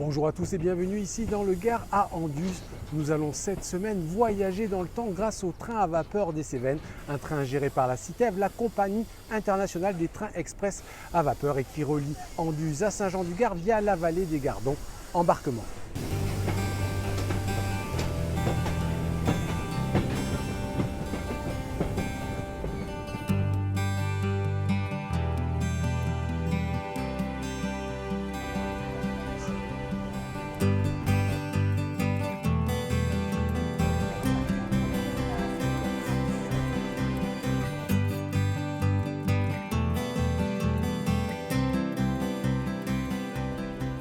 Bonjour à tous et bienvenue ici dans le Gard à Anduze. Nous allons cette semaine voyager dans le temps grâce au train à vapeur des Cévennes, un train géré par la CITEV, la compagnie internationale des trains express à vapeur et qui relie Anduze à Saint-Jean-du-Gard via la vallée des Gardons. Embarquement.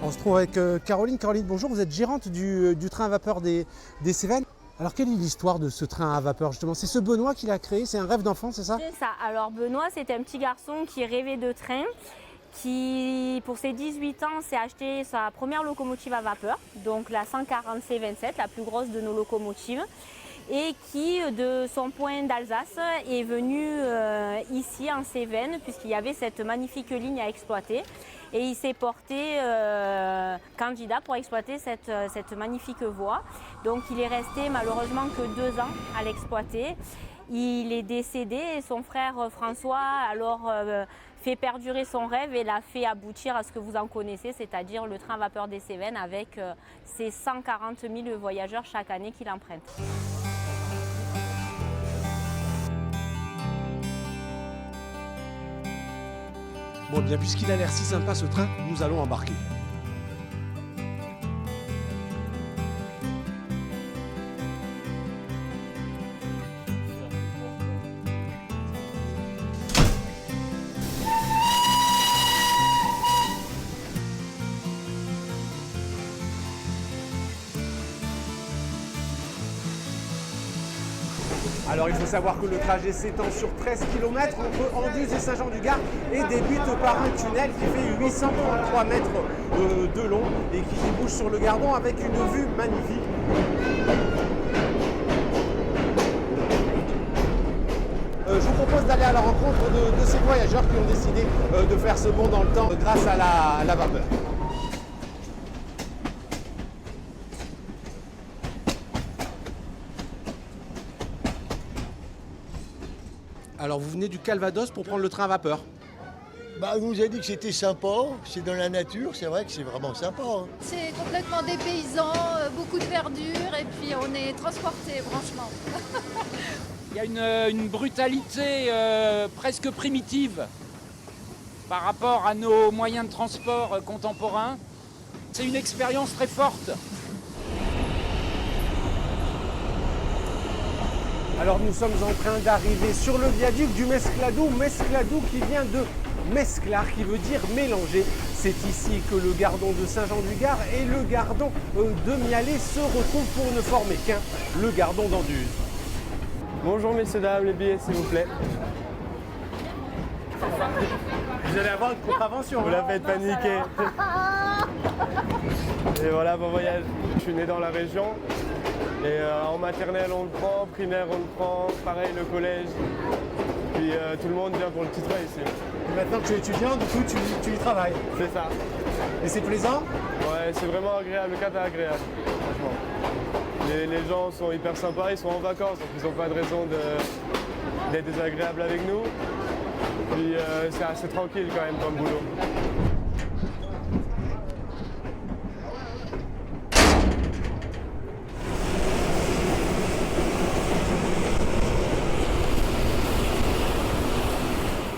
On se trouve avec Caroline. Caroline, bonjour, vous êtes gérante du train à vapeur des Cévennes. Alors quelle est l'histoire de ce train à vapeur justement? C'est ce Benoît qui l'a créé, c'est un rêve d'enfant, c'est ça? C'est ça. Alors Benoît, c'était un petit garçon qui rêvait de train, qui pour ses 18 ans s'est acheté sa première locomotive à vapeur, donc la 140 C27, la plus grosse de nos locomotives, et qui de son point d'Alsace est venu ici en Cévennes puisqu'il y avait cette magnifique ligne à exploiter. Et il s'est porté candidat pour exploiter cette magnifique voie. Donc il est resté malheureusement que 2 ans à l'exploiter. Il est décédé et son frère François a alors fait perdurer son rêve et l'a fait aboutir à ce que vous en connaissez, c'est-à-dire le train à vapeur des Cévennes avec ses 140 000 voyageurs chaque année qu'il emprunte. Bon, bien puisqu'il a l'air si sympa ce train, nous allons embarquer. Alors il faut savoir que le trajet s'étend sur 13 km entre Anduze et Saint-Jean-du-Gard et débute par un tunnel qui fait 833 mètres de long et qui débouche sur le Gardon avec une vue magnifique. Je vous propose d'aller à la rencontre de ces voyageurs qui ont décidé de faire ce bond dans le temps grâce à la vapeur. Alors vous venez du Calvados pour prendre le train à vapeur? Bah, on nous a dit que c'était sympa, c'est dans la nature, c'est vrai que c'est vraiment sympa. Hein. C'est complètement dépaysant, beaucoup de verdure et puis on est transporté franchement. Il y a une brutalité presque primitive par rapport à nos moyens de transport contemporains. C'est une expérience très forte. Alors nous sommes en train d'arriver sur le viaduc du Mescladou, Mescladou qui vient de mesclar, qui veut dire mélanger. C'est ici que le Gardon de Saint-Jean-du-Gard et le Gardon de Mialet se retrouvent pour ne former qu'un, le Gardon d'Anduze. Bonjour messieurs, dames, les billets s'il vous plaît. Vous allez avoir une contravention. Vous la faites paniquer. Et voilà, bon voyage. Je suis né dans la région. Et en maternelle on le prend, primaire on le prend, pareil le collège. Puis tout le monde vient pour le titre ici. Et maintenant que tu es étudiant, du coup tu y travailles. C'est ça. Et c'est plaisant? Ouais, c'est vraiment agréable, le cadre est agréable, franchement. Les gens sont hyper sympas, ils sont en vacances, donc ils n'ont pas de raison d'être désagréables avec nous. Puis c'est assez tranquille quand même comme boulot.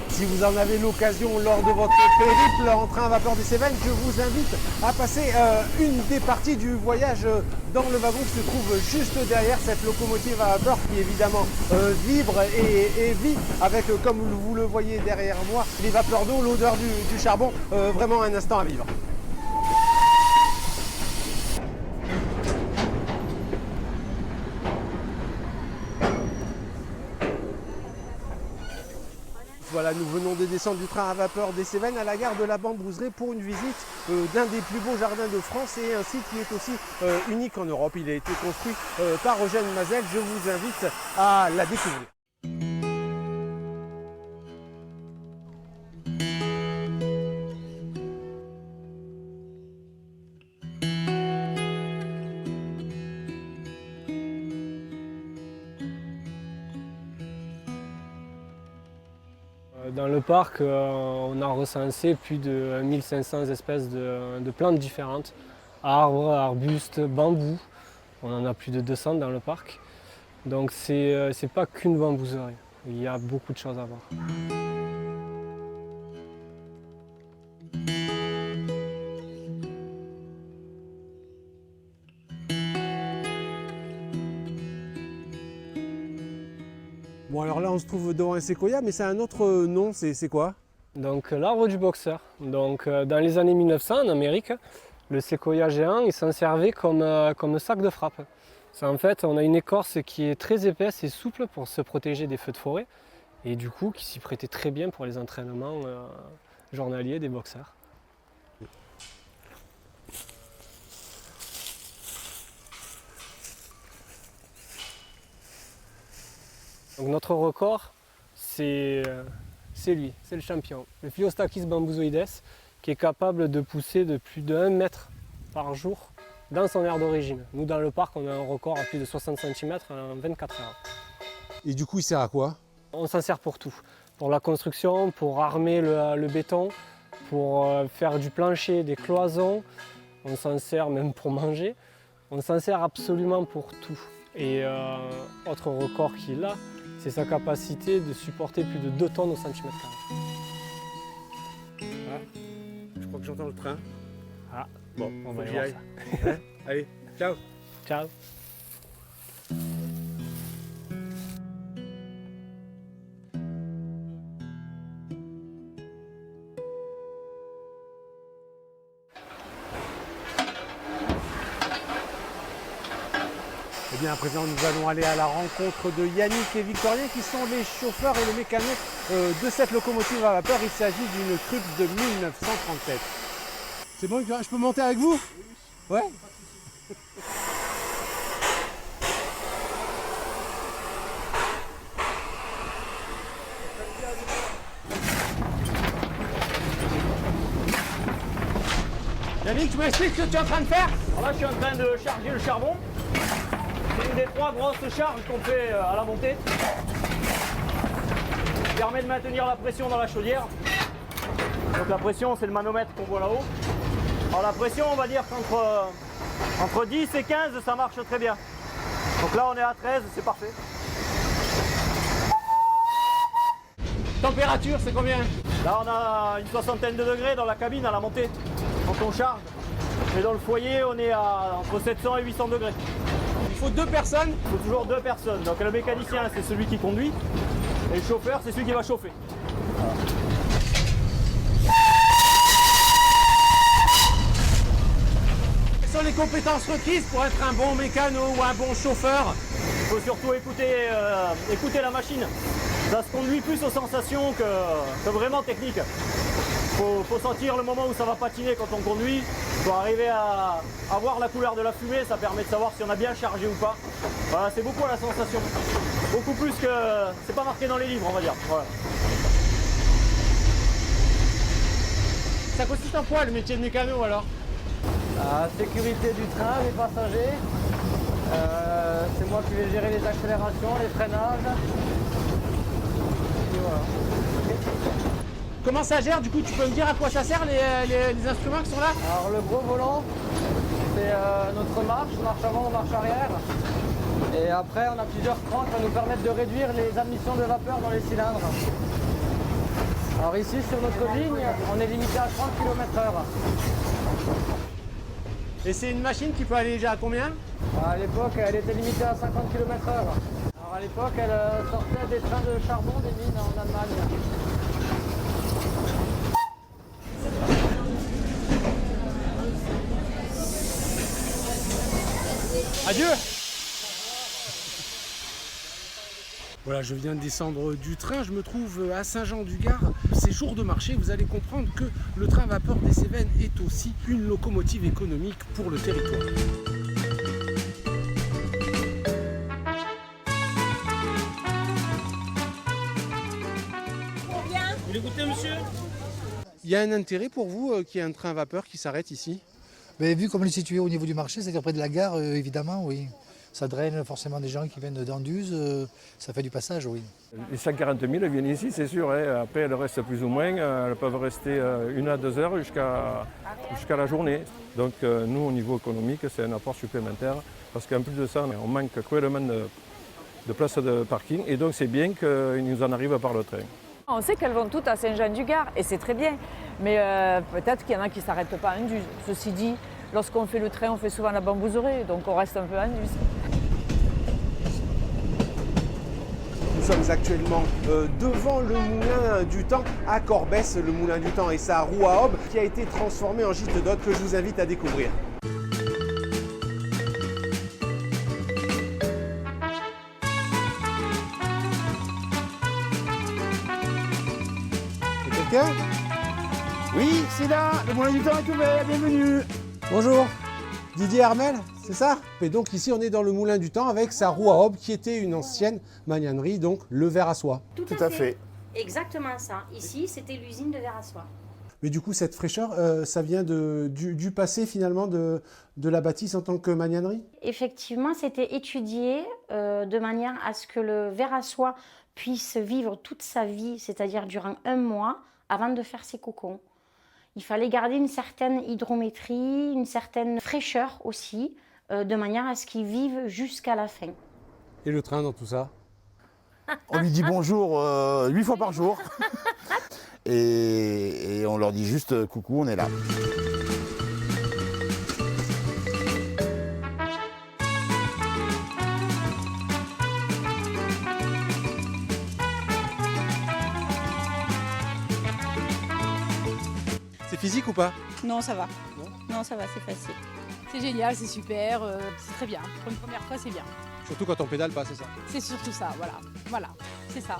Si vous en avez l'occasion lors de votre périple en train à vapeur des Cévennes, je vous invite à passer une des parties du voyage dans le wagon qui se trouve juste derrière cette locomotive à vapeur qui évidemment vibre et vit avec, comme vous le voyez derrière moi, les vapeurs d'eau, l'odeur du charbon, vraiment un instant à vivre. Voilà, nous venons de descendre du train à vapeur des Cévennes à la gare de la Bambouserie pour une visite d'un des plus beaux jardins de France et un site qui est aussi unique en Europe. Il a été construit par Eugène Mazel. Je vous invite à la découvrir. Dans le parc, on a recensé plus de 1500 espèces de plantes différentes, arbres, arbustes, bambous. On en a plus de 200 dans le parc. Donc c'est pas qu'une bambouserie, il y a beaucoup de choses à voir. Bon alors là on se trouve devant un séquoia, mais c'est un autre nom, c'est quoi? Donc l'arbre du boxeur. Donc dans les années 1900 en Amérique, le séquoia géant il s'en servait comme sac de frappe. En fait, on a une écorce qui est très épaisse et souple pour se protéger des feux de forêt et du coup qui s'y prêtait très bien pour les entraînements journaliers des boxeurs. Donc notre record, c'est lui, c'est le champion, le Phyllostachys bambousoides, qui est capable de pousser de plus de 1 mètre par jour dans son aire d'origine. Nous, dans le parc, on a un record à plus de 60 cm en 24 heures. Et du coup, il sert à quoi? On s'en sert pour tout. Pour la construction, pour armer le béton, pour faire du plancher, des cloisons. On s'en sert même pour manger. On s'en sert absolument pour tout. Et autre record qu'il a, c'est sa capacité de supporter plus de 2 tonnes au centimètre carré. Ah, je crois que j'entends le train. Ah, bon, on va y y voir aller. ça. Hein, allez, ciao. Ciao. Eh bien, à présent, nous allons aller à la rencontre de Yannick et Victorien, qui sont les chauffeurs et les mécanos de cette locomotive à vapeur. Il s'agit d'une Krups de 1937. C'est bon, je peux monter avec vous? Ouais. Yannick, tu m'expliques ce que tu es en train de faire? Alors là, je suis en train de charger le charbon. C'est une des 3 grosses charges qu'on fait à la montée. Ça permet de maintenir la pression dans la chaudière. Donc la pression, c'est le manomètre qu'on voit là-haut. Alors la pression, on va dire qu'entre 10 et 15, ça marche très bien. Donc là, on est à 13, c'est parfait. Température, c'est combien? Là, on a une 60aine de degrés dans la cabine à la montée, quand on charge. Et dans le foyer, on est à entre 700 et 800 degrés. Il faut 2 personnes? Il faut toujours 2 personnes. Donc le mécanicien, c'est celui qui conduit. Et le chauffeur, c'est celui qui va chauffer. Voilà. Quelles sont les compétences requises pour être un bon mécano ou un bon chauffeur? Il faut surtout écouter la machine. Ça se conduit plus aux sensations que vraiment technique. Faut sentir le moment où ça va patiner quand on conduit. Pour arriver à voir la couleur de la fumée, ça permet de savoir si on a bien chargé ou pas. Voilà, c'est beaucoup à la sensation. Beaucoup plus que... c'est pas marqué dans les livres, on va dire. Voilà. Ça consiste en quoi le métier de mécano alors? La sécurité du train, les passagers. C'est moi qui vais gérer les accélérations, les freinages. Et voilà. Comment ça gère? Du coup, tu peux me dire à quoi ça sert les instruments qui sont là? Alors le gros volant, c'est notre marche avant, marche arrière. Et après, on a plusieurs crans qui vont nous permettre de réduire les émissions de vapeur dans les cylindres. Alors ici, sur notre ligne, on est limité à 30 km/h. Et c'est une machine qui peut aller déjà à combien? À l'époque, elle était limitée à 50 km/h. Alors à l'époque, elle sortait des trains de charbon des mines en Allemagne. Adieu! Voilà, je viens de descendre du train, je me trouve à Saint-Jean-du-Gard. C'est jour de marché, vous allez comprendre que le train vapeur des Cévennes est aussi une locomotive économique pour le territoire. Vous voulez goûter, monsieur? Il y a un intérêt pour vous qu'il y ait un train vapeur qui s'arrête ici? Mais vu comme on est situé au niveau du marché, c'est-à-dire près de la gare, évidemment, oui. ça draine forcément des gens qui viennent d'Anduze, ça fait du passage, oui. Les 140 000 viennent ici, c'est sûr. Hein. Après, elles restent plus ou moins. Elles peuvent rester 1 à 2 heures jusqu'à la journée. Donc nous, au niveau économique, c'est un apport supplémentaire. Parce qu'en plus de ça, on manque cruellement de places de parking. Et donc c'est bien qu'ils nous en arrivent par le train. On sait qu'elles vont toutes à Saint-Jean-du-Gard et c'est très bien. Mais peut-être qu'il y en a qui ne s'arrêtent pas à Anduze. Ceci dit, lorsqu'on fait le train, on fait souvent la Bambouserie. Donc on reste un peu à Anduze. Nous sommes actuellement devant le moulin du temps à Corbès, le moulin du temps et sa roue à aube qui a été transformé en gîte d'hôtes que je vous invite à découvrir. Quelqu'un? Oui, c'est là, le moulin du temps est ouvert, bienvenue. Bonjour, Didier Armel, c'est ça? Et donc ici on est dans le moulin du temps avec sa roue à aube qui était une ancienne magnanerie, donc le verre à soie. Tout à fait. Exactement ça. Ici c'était l'usine de verre à soie. Mais du coup cette fraîcheur, ça vient du passé finalement de la bâtisse en tant que magnanerie? Effectivement, c'était étudié de manière à ce que le verre à soie puisse vivre toute sa vie, c'est-à-dire durant 1 mois avant de faire ses cocons. Il fallait garder une certaine hydrométrie, une certaine fraîcheur aussi, de manière à ce qu'ils vivent jusqu'à la fin. Et le train dans tout ça? On lui dit bonjour 8 fois par jour. Et on leur dit juste coucou, on est là. C'est physique ou pas? Non, ça va. Non, ça va, c'est facile. C'est génial, c'est super, c'est très bien. Pour une première fois, c'est bien. Surtout quand on pédale pas, c'est ça? C'est surtout ça, voilà, c'est ça.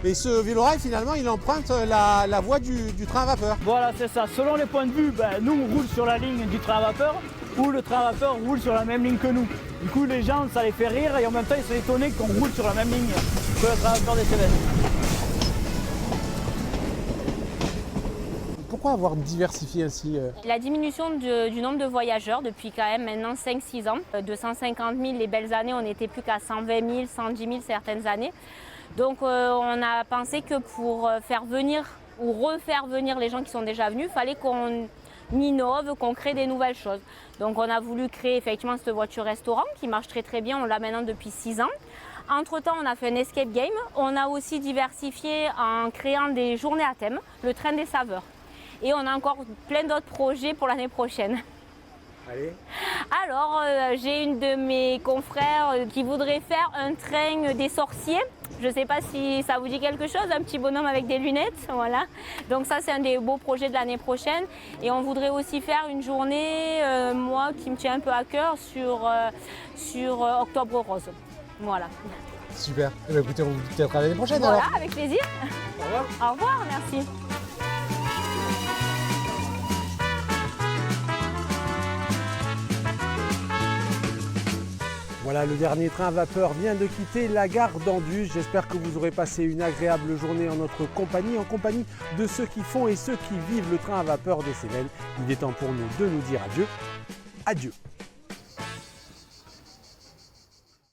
Et ce vélorail finalement il emprunte la voie du train à vapeur. Voilà, c'est ça. Selon les points de vue, nous on roule sur la ligne du train à vapeur ou le train à vapeur roule sur la même ligne que nous. Du coup les gens ça les fait rire et en même temps ils sont étonnés qu'on roule sur la même ligne que le train à vapeur des Cévennes. Pourquoi avoir diversifié ainsi La diminution du nombre de voyageurs depuis quand même maintenant 5-6 ans. De 150 000 les belles années, on n'était plus qu'à 120 000, 110 000 certaines années. Donc on a pensé que pour faire venir ou refaire venir les gens qui sont déjà venus, il fallait qu'on innove, qu'on crée des nouvelles choses. Donc on a voulu créer effectivement cette voiture-restaurant qui marche très très bien, on l'a maintenant depuis 6 ans. Entre-temps, on a fait un escape game. On a aussi diversifié en créant des journées à thème, le train des saveurs. Et on a encore plein d'autres projets pour l'année prochaine. Allez. Alors, j'ai une de mes confrères qui voudrait faire un train des sorciers. Je ne sais pas si ça vous dit quelque chose, un petit bonhomme avec des lunettes, voilà. Donc ça, c'est un des beaux projets de l'année prochaine. Et on voudrait aussi faire une journée, moi, qui me tient un peu à cœur, sur Octobre Rose. Voilà. Super. Eh bien, écoutez, on vous dit peut-être à l'année prochaine voilà, alors. avec plaisir. Au revoir. Au revoir, merci. Voilà, le dernier train à vapeur vient de quitter la gare d'Anduze. J'espère que vous aurez passé une agréable journée en notre compagnie, en compagnie de ceux qui font et ceux qui vivent le train à vapeur des Cévennes. Il est temps pour nous de nous dire adieu. Adieu.